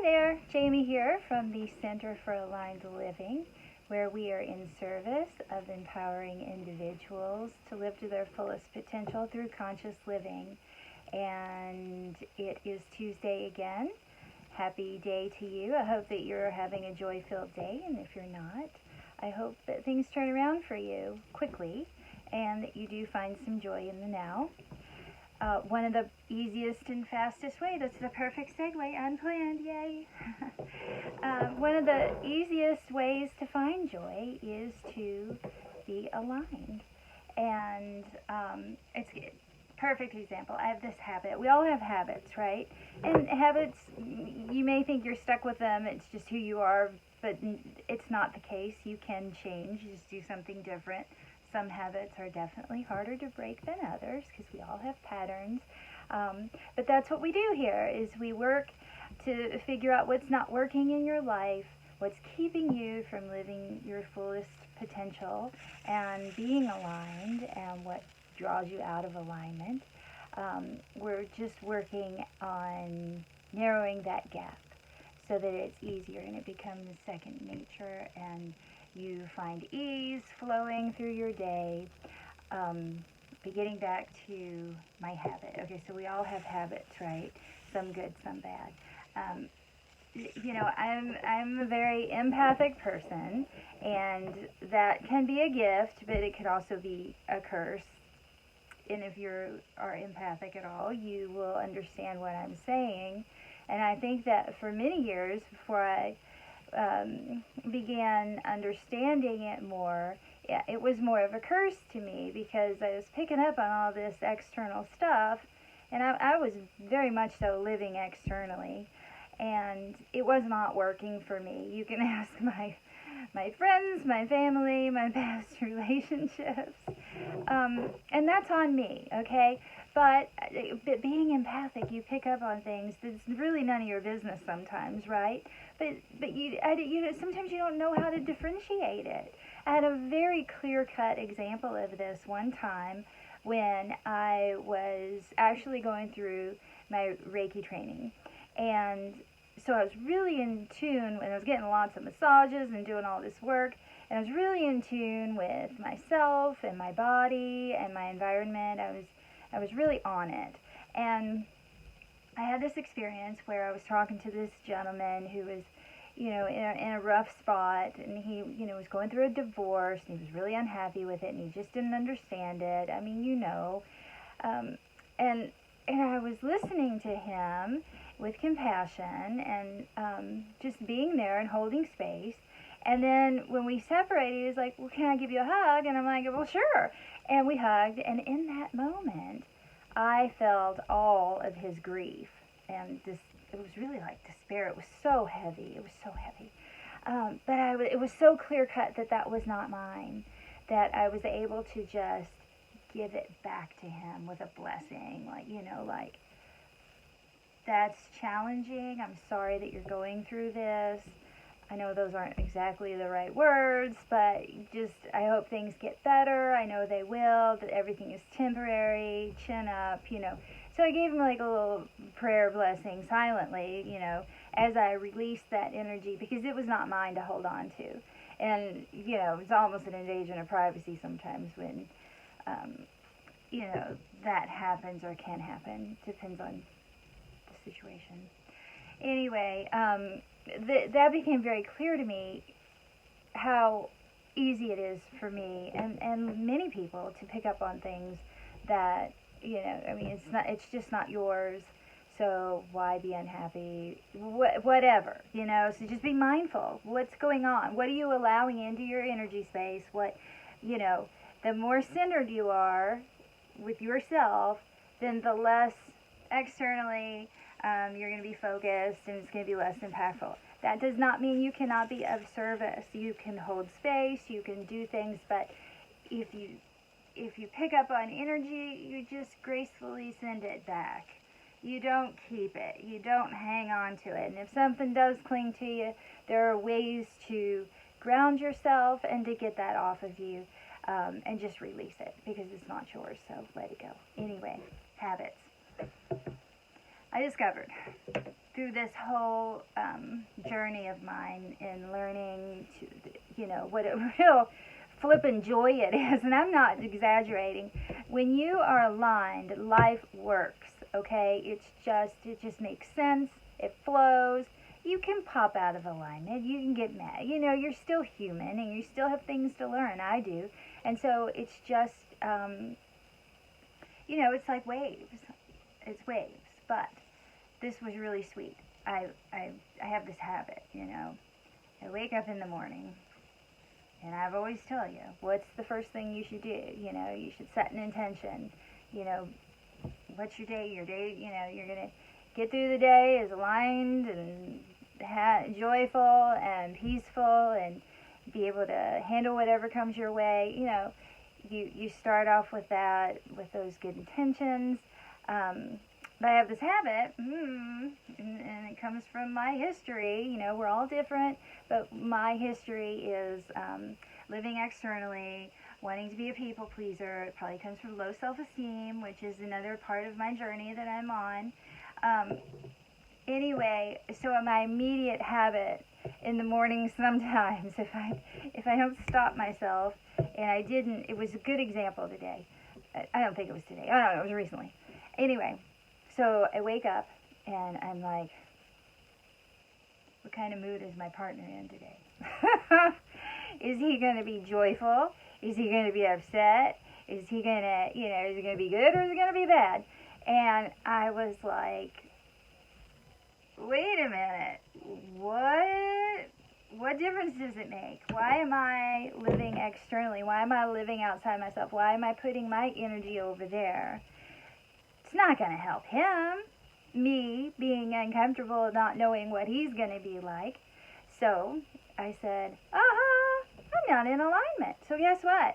there, Jamie here from the Center for Aligned Living, where we are in service of empowering individuals to live to their fullest potential through conscious living. And it is Tuesday again. Happy day to you. I hope that you're having a joy-filled day, and if you're not, I hope that things turn around for you quickly and that you do find some joy in the now. One of the easiest and fastest ways, that's the perfect segue, unplanned, yay. One of the easiest ways to find joy is to be aligned. And it's a perfect example. I have this habit. We all have habits, right? And habits, you may think you're stuck with them, it's just who you are, but it's not the case. You can change, you just do something different. Some habits are definitely harder to break than others because we all have patterns. But that's what we do here, is we work to figure out what's not working in your life, what's keeping you from living your fullest potential and being aligned, and what draws you out of alignment. We're just working on narrowing that gap so that it's easier and it becomes second nature, and you find ease flowing through your day. Getting back to my habit. Okay, so we all have habits, right? Some good, some bad. I'm a very empathic person, and that can be a gift, but it could also be a curse. And if you are empathic at all, you will understand what I'm saying. And I think that for many years, before I began understanding it more, it was more of a curse to me, because I was picking up on all this external stuff, and I was very much so living externally, and it was not working for me. You can ask my friends, my family, my past relationships, and that's on me, okay? But being empathic, you pick up on things that's really none of your business sometimes, right? But you sometimes you don't know how to differentiate it. I had a very clear-cut example of this one time when I was actually going through my Reiki training. And so I was really in tune when I was getting lots of massages and doing all this work. And I was really in tune with myself and my body and my environment. I was really on it. And I had this experience where I was talking to this gentleman who was, in a rough spot, and he, was going through a divorce, and he was really unhappy with it, and he just didn't understand it. I mean, and I was listening to him with compassion and just being there and holding space. And then when we separated, he was like, well, can I give you a hug? And I'm like, well, sure. And we hugged, and in that moment, I felt all of his grief, and it was really like despair. It was so heavy. It was so heavy. But it was so clear-cut that was not mine, that I was able to just give it back to him with a blessing. Like, that's challenging. I'm sorry that you're going through this. I know those aren't exactly the right words, but I hope things get better. I know they will, that everything is temporary, chin up, So I gave him like a little prayer blessing silently, as I released that energy, because it was not mine to hold on to. And, it's almost an invasion of privacy sometimes when, that happens or can happen. Depends on the situation. Anyway, that became very clear to me how easy it is for me and many people to pick up on things that, it's just not yours, so why be unhappy? Whatever, so just be mindful. What's going on? What are you allowing into your energy space? The more centered you are with yourself, then the less externally you're going to be focused, and it's going to be less impactful. That does not mean you cannot be of service. You can hold space, you can do things, but if you pick up on energy, you just gracefully send it back. You don't keep it. You don't hang on to it. And if something does cling to you, there are ways to ground yourself and to get that off of you, and just release it, because it's not yours, so let it go. Anyway, habits. I discovered through this whole journey of mine in learning to, what a real flippin' joy it is, and I'm not exaggerating. When you are aligned, life works, okay? It just makes sense. It flows. You can pop out of alignment. You can get mad. You're still human, and you still have things to learn. I do. And so it's just, it's like waves. It's waves. But this was really sweet. I have this habit, I wake up in the morning, and I've always tell you, what's the first thing you should do? You should set an intention. What's your day? Your day, you're going to get through the day as aligned and joyful and peaceful and be able to handle whatever comes your way. You start off with that, with those good intentions. But I have this habit, and it comes from my history. We're all different, but my history is living externally, wanting to be a people pleaser. It probably comes from low self-esteem, which is another part of my journey that I'm on. Anyway, so my immediate habit in the morning sometimes, if I don't stop myself, and I didn't, it was a good example today. I don't think it was today. Oh, no, it was recently. Anyway, so I wake up, and I'm like, what kind of mood is my partner in today? Is he going to be joyful? Is he going to be upset? Is he going to, is it going to be good or is it going to be bad? And I was like, wait a minute, what difference does it make? Why am I living externally? Why am I living outside myself? Why am I putting my energy over there? It's not going to help him. Me being uncomfortable, not knowing what he's going to be like. So I said, I'm not in alignment. So guess what?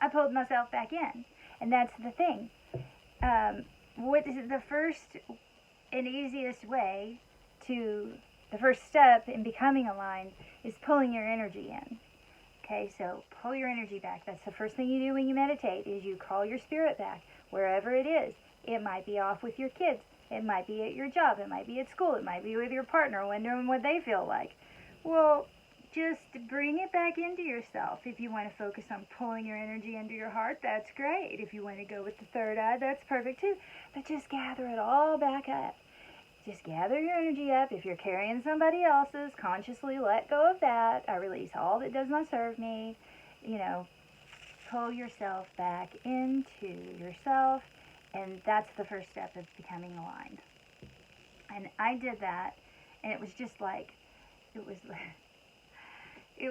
I pulled myself back in. And that's the thing. What is the first and easiest way the first step in becoming aligned is pulling your energy in. Okay, so pull your energy back. That's the first thing you do when you meditate, is you call your spirit back, wherever it is. It might be off with your kids. It might be at your job. It might be at school. It might be with your partner, wondering what they feel like. Well, just bring it back into yourself. If you want to focus on pulling your energy into your heart, that's great. If you want to go with the third eye, that's perfect too. But just gather it all back up. Just gather your energy up. If you're carrying somebody else's, consciously let go of that. I release all that does not serve me. Pull yourself back into yourself. And that's the first step of becoming aligned. And I did that, and it was just like, it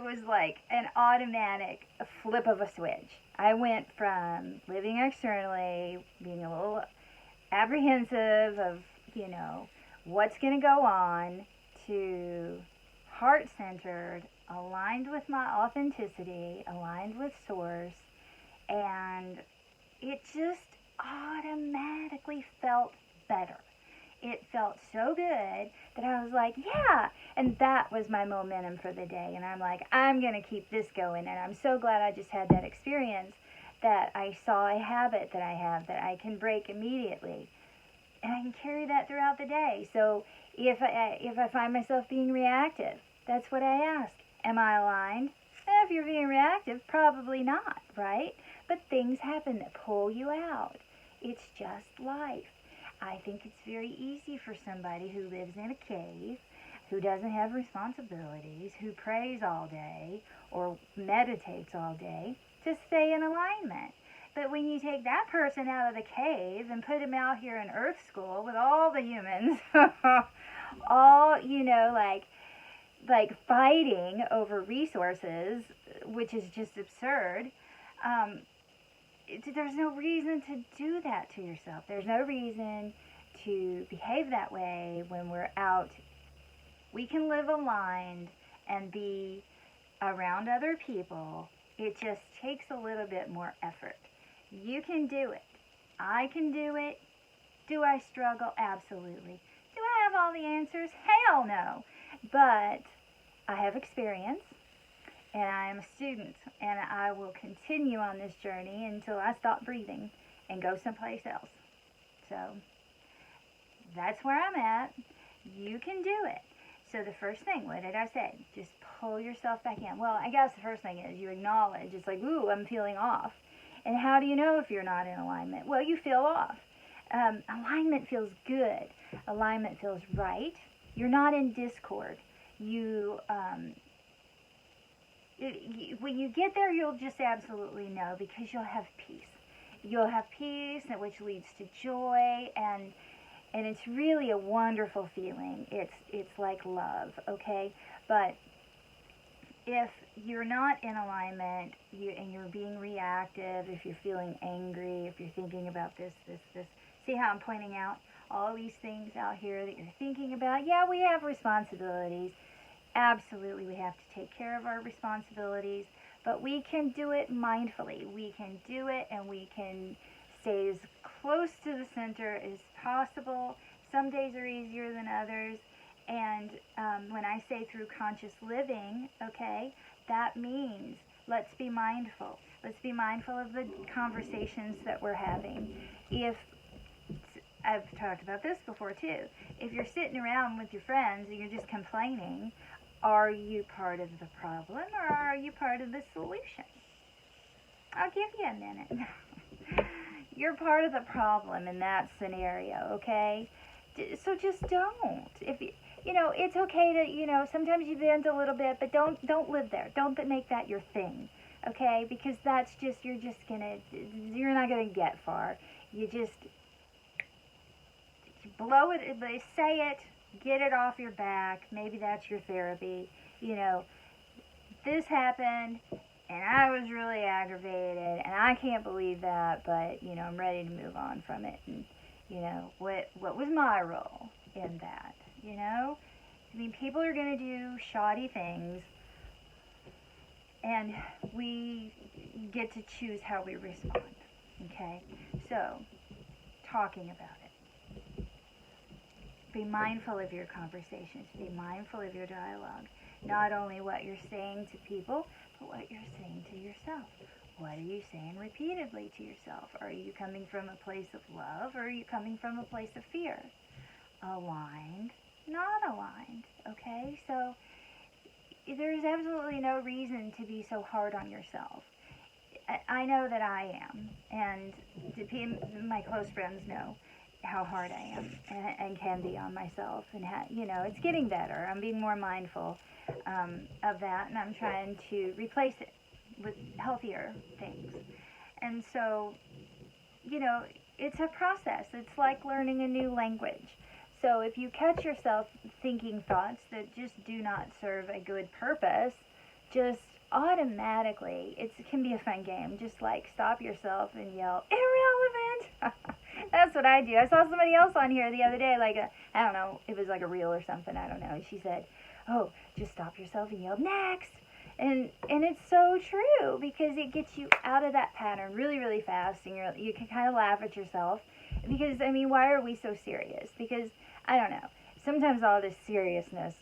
was like an automatic flip of a switch. I went from living externally, being a little apprehensive of, what's going to go on, to heart-centered, aligned with my authenticity, aligned with source, and it just automatically felt better. It felt so good that I was like, yeah. And that was my momentum for the day. And I'm like, I'm going to keep this going. And I'm so glad I just had that experience, that I saw a habit that I have that I can break immediately. And I can carry that throughout the day. So if I find myself being reactive, that's what I ask. Am I aligned? If you're being reactive, probably not, right? But things happen that pull you out. It's just life. I think it's very easy for somebody who lives in a cave, who doesn't have responsibilities, who prays all day or meditates all day, to stay in alignment. But when you take that person out of the cave and put him out here in Earth School with all the humans, all, like fighting over resources, which is just absurd, there's no reason to do that to yourself. There's no reason to behave that way when we're out. We can live aligned and be around other people. It just takes a little bit more effort. You can do it. I can do it. Do I struggle? Absolutely. Do I have all the answers? Hell no. But I have experience. And I am a student, and I will continue on this journey until I stop breathing and go someplace else. So That's where I'm at. You can do it. So the first thing, what did I say? Just pull yourself back in. Well, I guess the first thing is you acknowledge. It's like, ooh, I'm feeling off. And how do you know if you're not in alignment? Well, you feel off. Alignment feels good. Alignment feels right. You're not in discord. When you get there, you'll just absolutely know, because you'll have peace. You'll have peace, which leads to joy, and it's really a wonderful feeling. It's like love, okay? But if you're not in alignment, and you're being reactive, if you're feeling angry, if you're thinking about this, see how I'm pointing out all these things out here that you're thinking about? Yeah, we have responsibilities. Absolutely, we have to take care of our responsibilities, but we can do it mindfully. We can do it, and we can stay as close to the center as possible. Some days are easier than others, and when I say through conscious living, okay, that means let's be mindful. Let's be mindful of the conversations that we're having. If I've talked about this before too. If you're sitting around with your friends and you're just complaining, are you part of the problem or are you part of the solution? I'll give you a minute. You're part of the problem in that scenario, okay? So just don't. If it's okay to, sometimes you vent a little bit, but don't live there. Don't make that your thing, okay? Because you're not gonna get far. You just blow it, say it, get it off your back. Maybe that's your therapy. This happened, and I was really aggravated, and I can't believe that, but, I'm ready to move on from it. And, what was my role in that, people are going to do shoddy things, and we get to choose how we respond, okay? So, talking about it. Be mindful of your conversations. Be mindful of your dialogue. Not only what you're saying to people, but what you're saying to yourself. What are you saying repeatedly to yourself? Are you coming from a place of love, or are you coming from a place of fear? Aligned, not aligned, okay? So there's absolutely no reason to be so hard on yourself. I know that I am, and my close friends know how hard I am and can be on myself, and it's getting better. I'm being more mindful of that, and I'm trying to replace it with healthier things. And so, it's a process. It's like learning a new language. So if you catch yourself thinking thoughts that just do not serve a good purpose, just automatically, it can be a fun game. Just like stop yourself and yell, irrelevant. That's what I do. I saw somebody else on here the other day, I don't know, it was like a reel or something, I don't know. She said, oh, just stop yourself and yell, next. And it's so true, because it gets you out of that pattern really, really fast, and you can kind of laugh at yourself. Because, why are we so serious? Because, I don't know, sometimes all this seriousness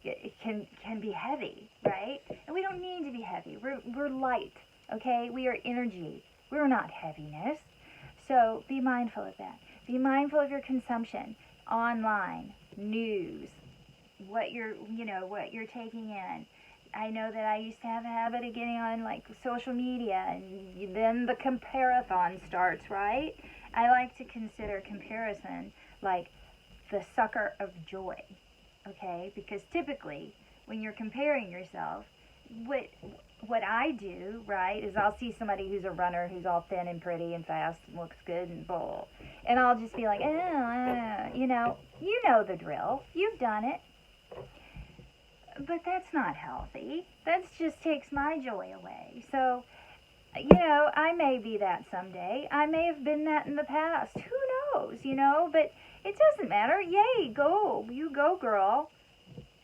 it can be heavy, right? And we don't need to be heavy. We're light, okay? We are energy. We're not heaviness. So be mindful of that. Be mindful of your consumption, online, news, what you're taking in. I know that I used to have a habit of getting on social media, and then the comparathon starts, right? I like to consider comparison like the sucker of joy, okay? Because typically when you're comparing yourself, what I do, right, is I'll see somebody who's a runner who's all thin and pretty and fast and looks good and bull, and I'll just be like, you know the drill. You've done it. But that's not healthy. That just takes my joy away. So, I may be that someday. I may have been that in the past. Who knows, But it doesn't matter. Yay, go. You go, girl.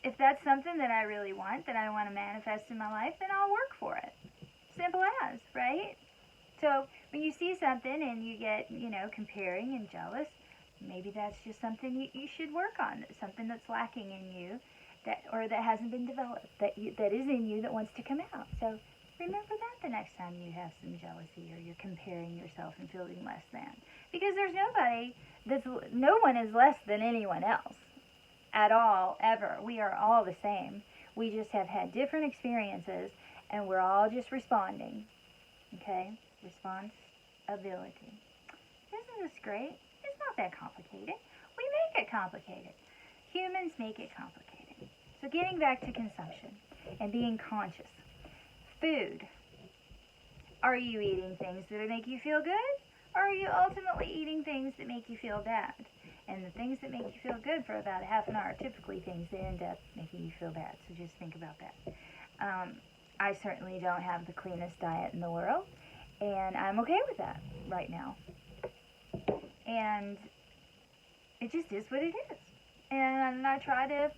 If that's something that I really want, that I want to manifest in my life, then I'll work for it. Simple as, right? So when you see something and you get, comparing and jealous, maybe that's just something you should work on. Something that's lacking in you. That hasn't been developed, that is in you, that wants to come out. So remember that the next time you have some jealousy or you're comparing yourself and feeling less than. Because no one is less than anyone else at all, ever. We are all the same. We just have had different experiences, and we're all just responding. Okay? Responsibility. Isn't this great? It's not that complicated. We make it complicated. Humans make it complicated. So getting back to consumption and being conscious. Food. Are you eating things that make you feel good? Or are you ultimately eating things that make you feel bad? And the things that make you feel good for about a half an hour are typically things that end up making you feel bad. So just think about that. I certainly don't have the cleanest diet in the world, and I'm okay with that right now. And it just is what it is. And I try to...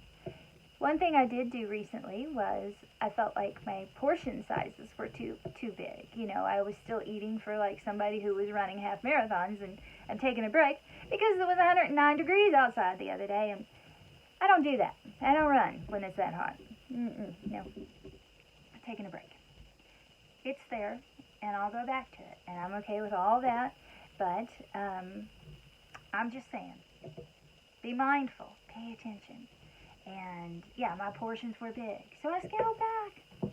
One thing I did do recently was I felt like my portion sizes were too big. You know, I was still eating for like somebody who was running half marathons and taking a break because it was 109 degrees outside the other day, and I don't do that. I don't run when it's that hot. No. I'm taking a break. It's there, and I'll go back to it, and I'm okay with all that, but I'm just saying, be mindful, pay attention. And yeah, my portions were big, so I scaled back.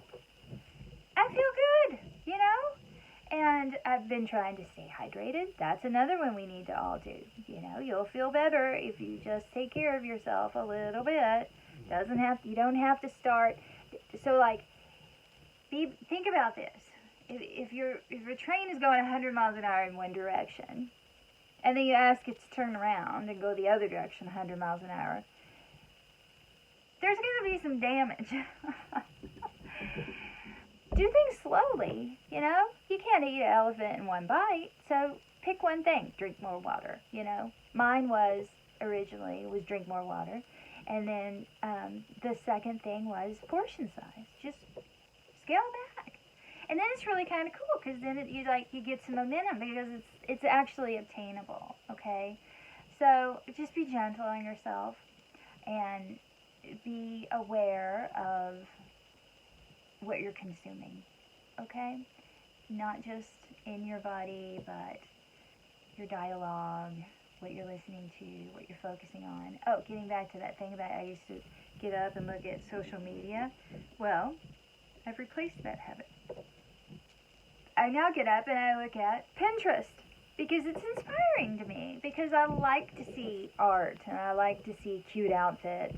I feel good, you know? And I've been trying to stay hydrated. That's another one we need to all do. You know, you'll feel better if you just take care of yourself a little bit. You don't have to start. So like, think about this. If your train is going 100 miles an hour in one direction, and then you ask it to turn around and go the other direction 100 miles an hour, there's going to be some damage. Do things slowly, you know? You can't eat an elephant in one bite, so pick one thing. Drink more water, you know? Mine was drink more water. And then the second thing was portion size. Just scale back. And then it's really kind of cool because then you get some momentum because it's actually obtainable, okay? So just be gentle on yourself and be aware of what you're consuming, okay? Not just in your body, but your dialogue, what you're listening to, what you're focusing on. Oh, getting back to that thing about I used to get up and look at social media. Well, I've replaced that habit. I now get up and I look at Pinterest because it's inspiring to me, because I like to see art and I like to see cute outfits.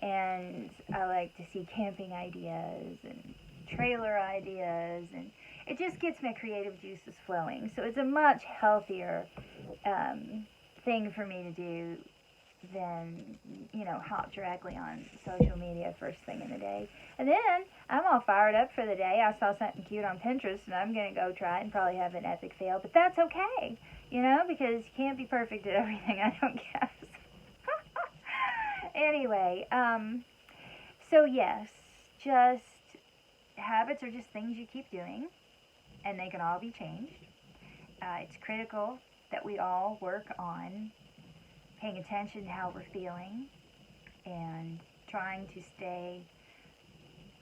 And I like to see camping ideas and trailer ideas, and it just gets my creative juices flowing. So it's a much healthier thing for me to do than, you know, hop directly on social media first thing in the day. And then I'm all fired up for the day. I saw something cute on Pinterest, and I'm going to go try it and probably have an epic fail. But that's okay, you know, because you can't be perfect at everything, I don't guess. Anyway, so yes, just habits are just things you keep doing, and they can all be changed. It's critical that we all work on paying attention to how we're feeling and trying to stay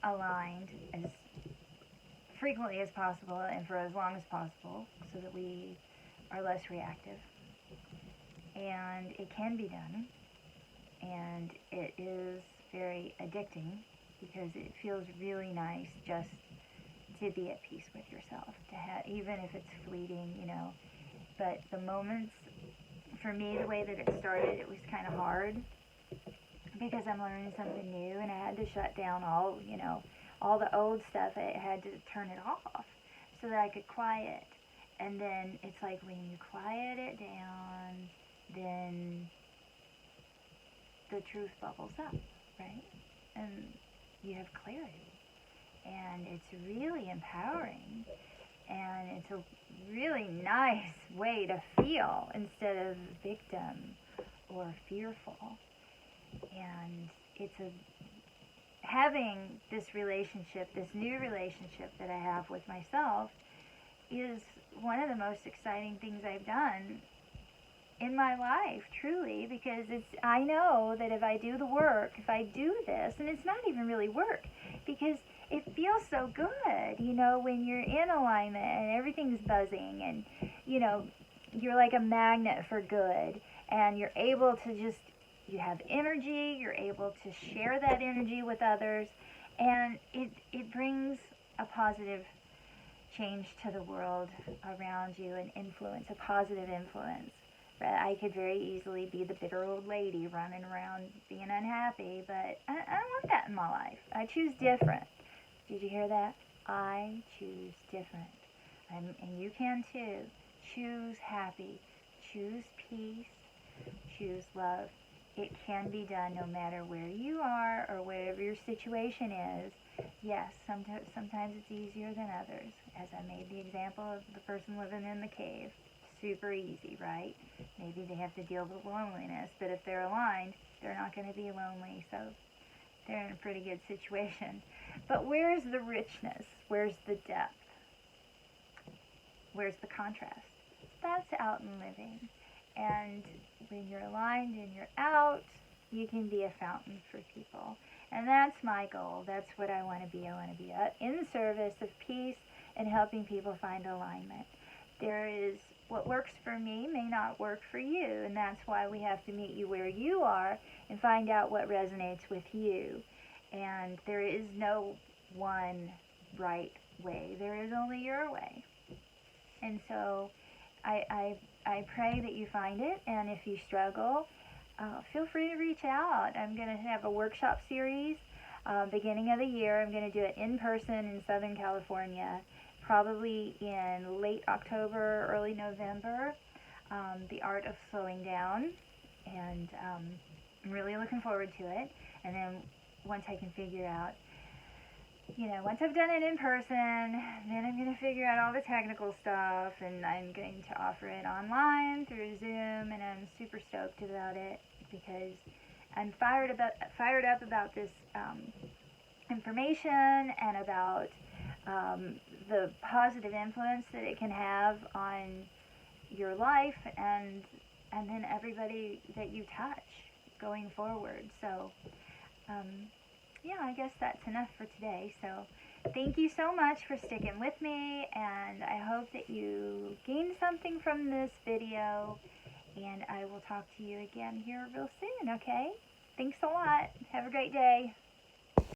aligned as frequently as possible and for as long as possible so that we are less reactive. And it can be done. And it is very addicting because it feels really nice just to be at peace with yourself, to have, even if it's fleeting, you know. But the moments, for me, the way that it started, it was kind of hard because I'm learning something new, and I had to shut down all the old stuff. I had to turn it off so that I could quiet. And then it's like when you quiet it down, then the truth bubbles up, right? And you have clarity. And it's really empowering. And it's a really nice way to feel instead of victim or fearful. And having this relationship, this new relationship that I have with myself, is one of the most exciting things I've done in my life, truly, because I know that if I do the work, if I do this, and it's not even really work, because it feels so good, you know, when you're in alignment and everything's buzzing and, you know, you're like a magnet for good, and you're able to just, you have energy, you're able to share that energy with others, and it brings a positive change to the world around you, and influence, a positive influence. But I could very easily be the bitter old lady running around being unhappy, but I don't want that in my life. I choose different. Did you hear that? I choose different. And you can too. Choose happy. Choose peace. Choose love. It can be done no matter where you are or whatever your situation is. Yes, sometimes it's easier than others. As I made the example of the person living in the cave. Super easy, right? Maybe they have to deal with loneliness, but if they're aligned, they're not going to be lonely, so they're in a pretty good situation. But where's the richness? Where's the depth? Where's the contrast? That's out in living. And when you're aligned and you're out, you can be a fountain for people. And that's my goal. That's what I want to be. I want to be in service of peace and helping people find alignment. There is, what works for me may not work for you, and that's why we have to meet you where you are and find out what resonates with you. And there is no one right way. There is only your way. And so I pray that you find it, and if you struggle, feel free to reach out. I'm going to have a workshop series beginning of the year. I'm going to do it in person in Southern California, probably in late October, early November, The Art of Slowing Down, and I'm really looking forward to it. And then once I can figure out, once I've done it in person, then I'm going to figure out all the technical stuff, and I'm going to offer it online through Zoom, and I'm super stoked about it because I'm fired up about this information and about the positive influence that it can have on your life and then everybody that you touch going forward. So yeah, I guess that's enough for today. So thank you so much for sticking with me, and I hope that you gained something from this video, and I will talk to you again here real soon, okay? Thanks a lot. Have a great day.